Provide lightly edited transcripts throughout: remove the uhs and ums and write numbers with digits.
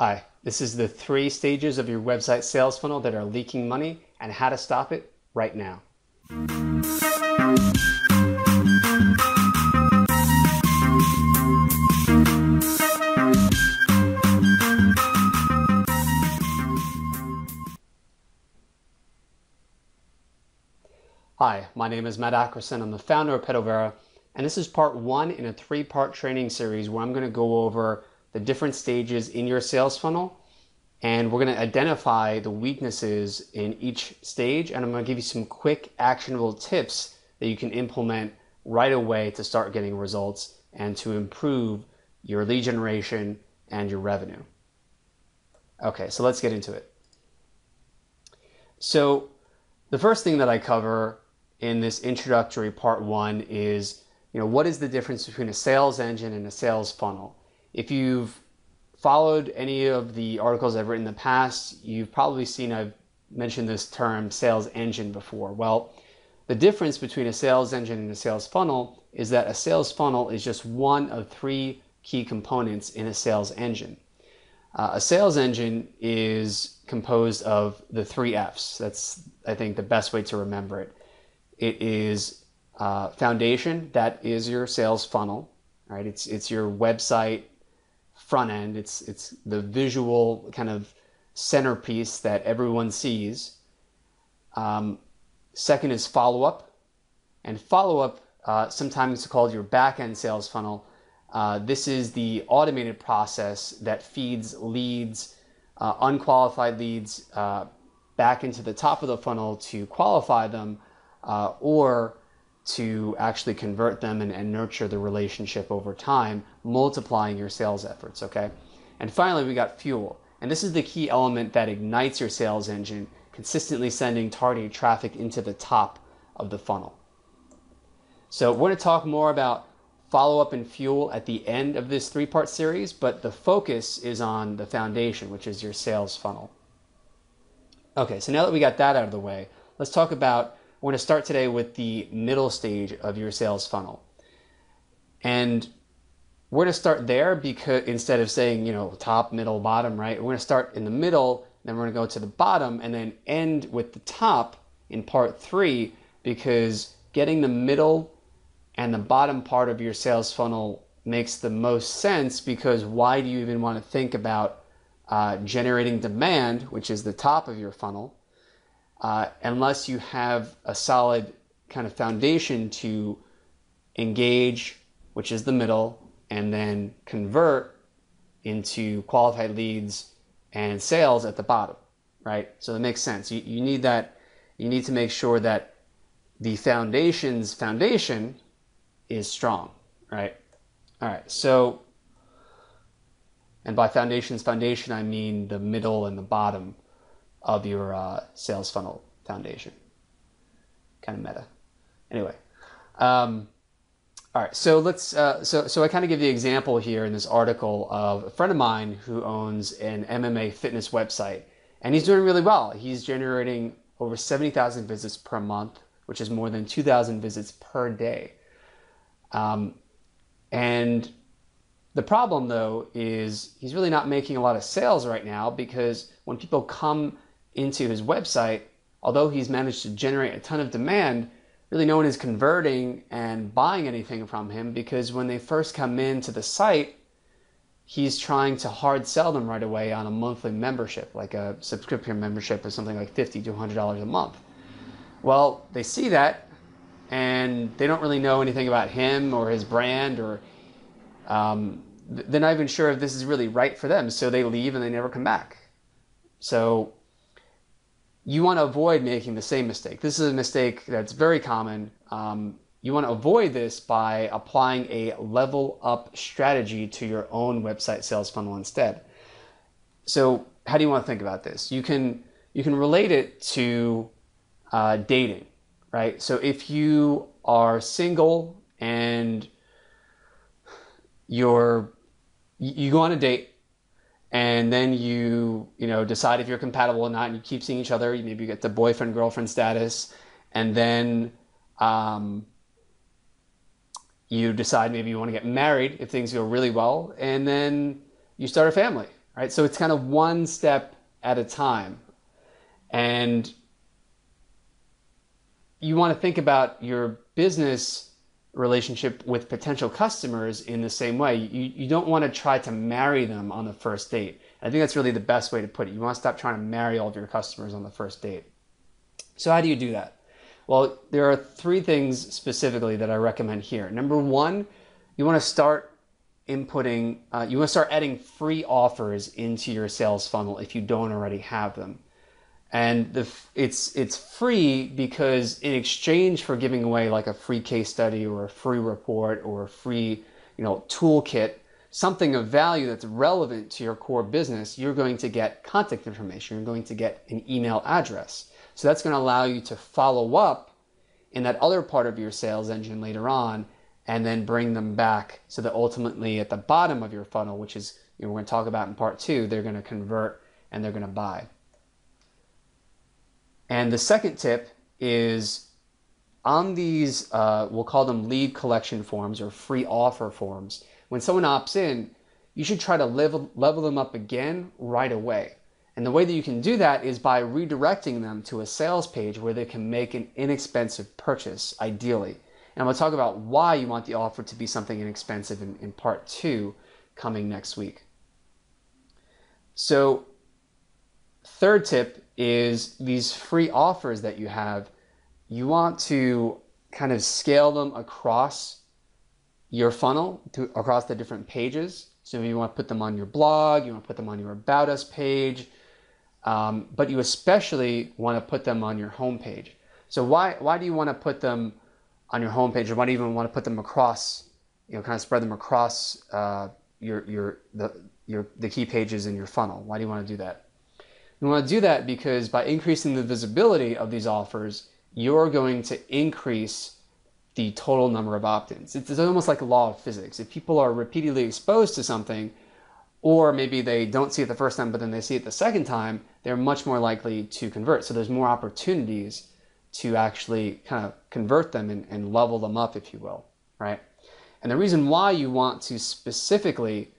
Hi, this is the 3 stages of your website sales funnel that are leaking money and how to stop it right now. Hi, my name is Matt Ackerson. I'm the founder of Pedovera, and this is part 1 in a 3-part training series where I'm going to go over the different stages in your sales funnel, and we're going to identify the weaknesses in each stage, and I'm going to give you some quick actionable tips that you can implement right away to start getting results and to improve your lead generation and your revenue. Okay, so let's get into it. So the first thing that I cover in this introductory part 1 is, what is the difference between a sales engine and a sales funnel? If you've followed any of the articles I've written in the past, you've probably seen I've mentioned this term sales engine before. Well, the difference between a sales engine and a sales funnel is that a sales funnel is just one of 3 key components in a sales engine. A sales engine is composed of the 3 F's. That's, I think, the best way to remember it. It is foundation. That is your sales funnel, right? It's your website front end. It's the visual kind of centerpiece that everyone sees. Second is follow-up, and follow-up sometimes called your back-end sales funnel. This is the automated process that feeds leads, unqualified leads, back into the top of the funnel to qualify them or to actually convert them and nurture the relationship over time, multiplying your sales efforts, okay? And finally, we got fuel. And this is the key element that ignites your sales engine, consistently sending targeted traffic into the top of the funnel. So we're going to talk more about follow-up and fuel at the end of this 3-part series, but the focus is on the foundation, which is your sales funnel. Okay, so now that we got that out of the way, let's talk about, we're going to start today with the middle stage of your sales funnel. And we're going to start there because instead of saying, top, middle, bottom, right? We're going to start in the middle, then we're going to go to the bottom and then end with the top in part 3, because getting the middle and the bottom part of your sales funnel makes the most sense, because why do you even want to think about generating demand, which is the top of your funnel, unless you have a solid kind of foundation to engage, which is the middle, and then convert into qualified leads and sales at the bottom, right? So that makes sense. You need that. You need to make sure that the foundation's foundation is strong, right? All right, so, and by foundation's foundation, I mean the middle and the bottom of your sales funnel foundation. Kind of meta. Anyway, all right, so let's, so I kind of give the example here in this article of a friend of mine who owns an MMA fitness website, and he's doing really well. He's generating over 70,000 visits per month, which is more than 2,000 visits per day. And the problem, though, is he's really not making a lot of sales right now, because when people come into his website, although he's managed to generate a ton of demand, really no one is converting and buying anything from him, because when they first come into the site, he's trying to hard sell them right away on a monthly membership, like a subscription membership of something like $50 to $100 a month. Well, they see that, and they don't really know anything about him or his brand, or they're not even sure if this is really right for them, so they leave and they never come back. So you want to avoid making the same mistake. This is a mistake that's very common. You want to avoid this by applying a level up strategy to your own website sales funnel instead. So how do you want to think about this? You can relate it to dating, right? So if you are single and you go on a date, and then you decide if you're compatible or not, and you keep seeing each other. Maybe you get the boyfriend, girlfriend status, and then you decide maybe you want to get married if things go really well, and then you start a family. right? So it's kind of one step at a time. And you want to think about your business relationship with potential customers in the same way. You don't want to try to marry them on the first date. I think that's really the best way to put it. You want to stop trying to marry all of your customers on the first date. So how do you do that? Well, there are 3 things specifically that I recommend here. Number 1, you want to start adding free offers into your sales funnel if you don't already have them. And it's free because in exchange for giving away like a free case study or a free report or a free, toolkit, something of value that's relevant to your core business, you're going to get contact information. You're going to get an email address. So that's going to allow you to follow up in that other part of your sales engine later on and then bring them back so that ultimately at the bottom of your funnel, which is we're going to talk about in part 2, they're going to convert and they're going to buy. And the second tip is on these, we'll call them lead collection forms or free offer forms. When someone opts in, you should try to level them up again right away. And the way that you can do that is by redirecting them to a sales page where they can make an inexpensive purchase, ideally. And I'm going to talk about why you want the offer to be something inexpensive in part 2 coming next week. So, third tip is these free offers that you have, you want to kind of scale them across your funnel, across the different pages. So you want to put them on your blog, you want to put them on your About Us page, but you especially want to put them on your homepage. So why do you want to put them on your homepage, or why do you even want to put them across, kind of spread them across the key pages in your funnel? Why do you want to do that? You want to do that because by increasing the visibility of these offers, you're going to increase the total number of opt-ins. It's almost like a law of physics. If people are repeatedly exposed to something, or maybe they don't see it the first time, but then they see it the second time, they're much more likely to convert. So there's more opportunities to actually kind of convert them and level them up, if you will, right? And the reason why you want to specifically,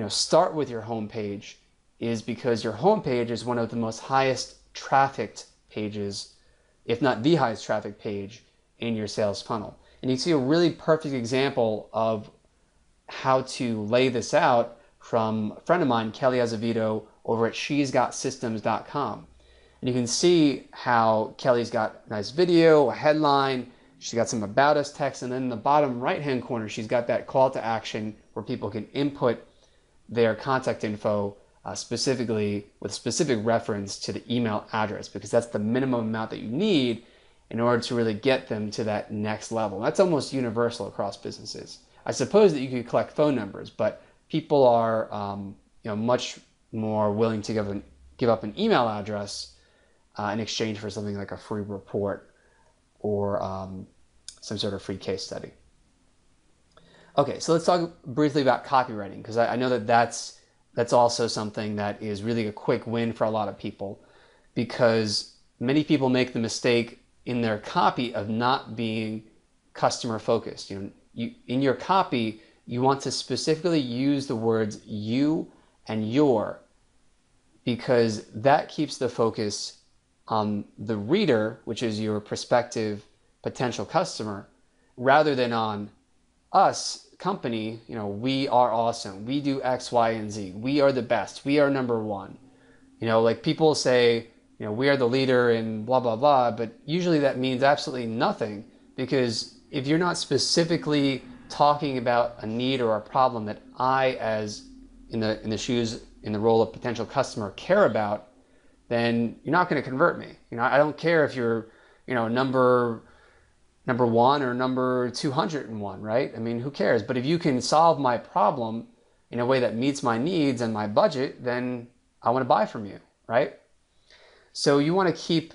start with your homepage is because your homepage is one of the most highest trafficked pages, if not the highest traffic page in your sales funnel. And you can see a really perfect example of how to lay this out from a friend of mine, Kelly Azevedo, over at shesgotsystems.com. And you can see how Kelly's got a nice video, a headline, she's got some About Us text, and then in the bottom right-hand corner, she's got that call to action where people can input their contact info specifically with specific reference to the email address, because that's the minimum amount that you need in order to really get them to that next level. That's almost universal across businesses. I suppose that you could collect phone numbers, but people are much more willing to give up an email address in exchange for something like a free report or some sort of free case study. Okay, so let's talk briefly about copywriting, because I know that that's also something that is really a quick win for a lot of people, because many people make the mistake in their copy of not being customer focused. In your copy, you want to specifically use the words you and your, because that keeps the focus on the reader, which is your prospective potential customer, rather than on us, company. We are awesome. We do X, Y, and Z. We are the best. We are number one. Like people say, we are the leader in blah, blah, blah, but usually that means absolutely nothing, because if you're not specifically talking about a need or a problem that I, as in the role of potential customer, care about, then you're not going to convert me. I don't care if you're, number 1 or number 201, right? I mean, who cares? But if you can solve my problem in a way that meets my needs and my budget, then I want to buy from you, right? So you want to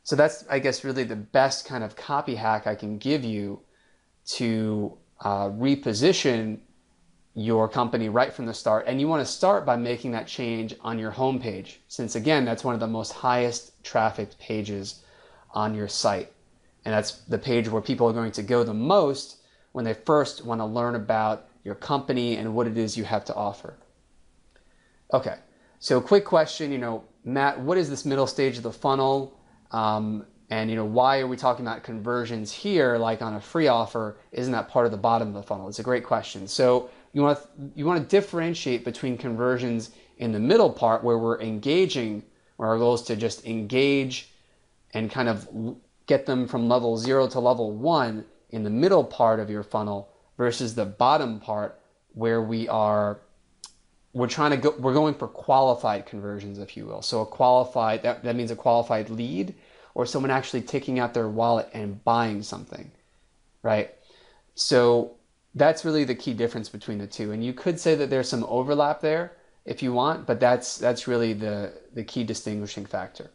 so that's, I guess, really the best kind of copy hack I can give you to reposition your company right from the start. And you want to start by making that change on your homepage, since again, that's one of the most highest trafficked pages on your site. And that's the page where people are going to go the most when they first want to learn about your company and what it is you have to offer. Okay, So quick question, Matt, what is this middle stage of the funnel? And why are we talking about conversions here, like on a free offer? Isn't that part of the bottom of the funnel? It's a great question. So you want to differentiate between conversions in the middle part, where we're engaging, where our goal is to just engage and kind of get them from level 0 to level 1 in the middle part of your funnel, versus the bottom part where we're going for qualified conversions, if you will. So a qualified, that means a qualified lead, or someone actually taking out their wallet and buying something, right? So that's really the key difference between the two. And you could say that there's some overlap there if you want, but that's really the key distinguishing factor.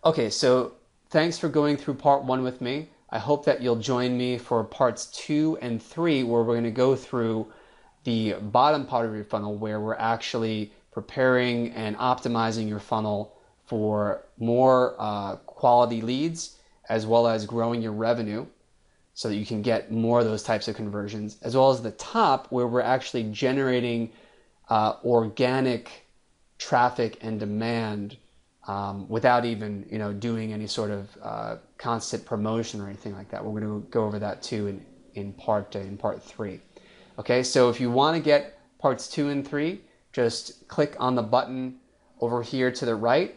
Okay, so thanks for going through part 1 with me. I hope that you'll join me for parts 2 and 3, where we're going to go through the bottom part of your funnel, where we're actually preparing and optimizing your funnel for more quality leads, as well as growing your revenue so that you can get more of those types of conversions, as well as the top, where we're actually generating organic traffic and demand without even doing any sort of constant promotion or anything like that. We're going to go over that too in part 3. Okay, so if you want to get parts 2 and 3, just click on the button over here to the right,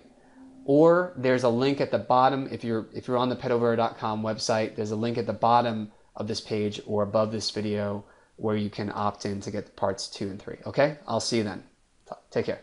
or there's a link at the bottom. If you're on the petoverter.com website, there's a link at the bottom of this page or above this video where you can opt in to get parts 2 and 3. Okay, I'll see you then. Take care.